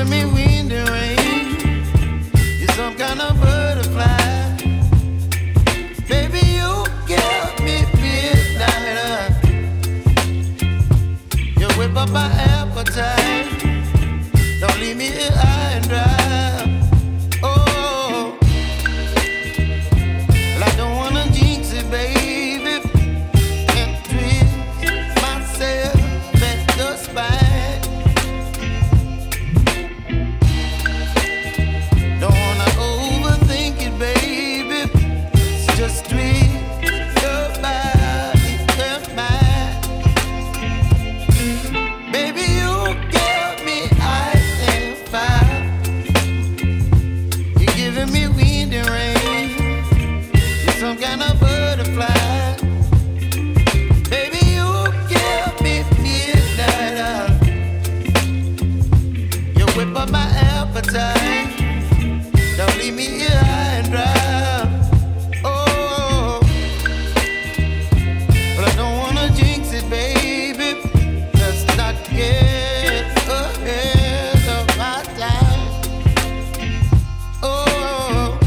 giving me wind and rain. You're some kind of butterfly. Baby, you give me midnight. You whip up my appetite. Don't leave me here high and dry. Oh, well, I don't wanna jinx it, baby, and twist myself at the spine. Don't wanna overthink it, baby. It's just twist your body and mine. Baby, you give me ice and fire. You're giving me wind and rain. You're some kind of butterfly. Baby, you give me midnight. You whip up my appetite. Don't leave me here high and dry. Oh, but I don't wanna jinx it, baby. Let's not get ahead of my time. Oh,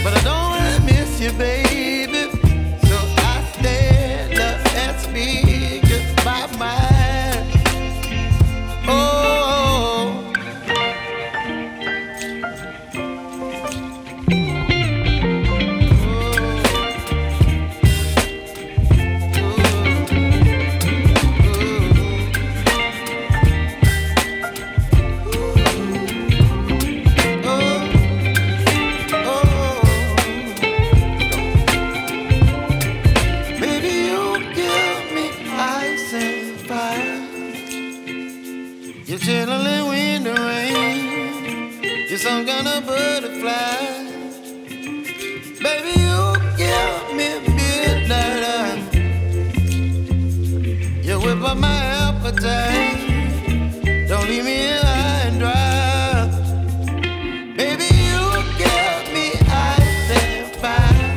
but I don't wanna miss you, baby. So I stand up and speak my mind. Oh. Baby, you give me ice and fire. You're chilling wind and rain. You're some kind of butterfly. Baby, you give me midnight. You whip up my appetite. Don't leave me here high and dry. Baby, you give me ice and fire.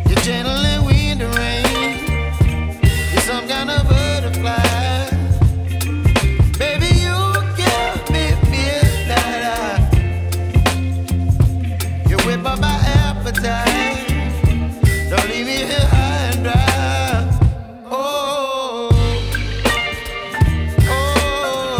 You're channeling wind and rain. You're some kind of butterfly. Baby, you give me midnight. You whip up my appetite. Don't leave me here high and dry. Oh, oh,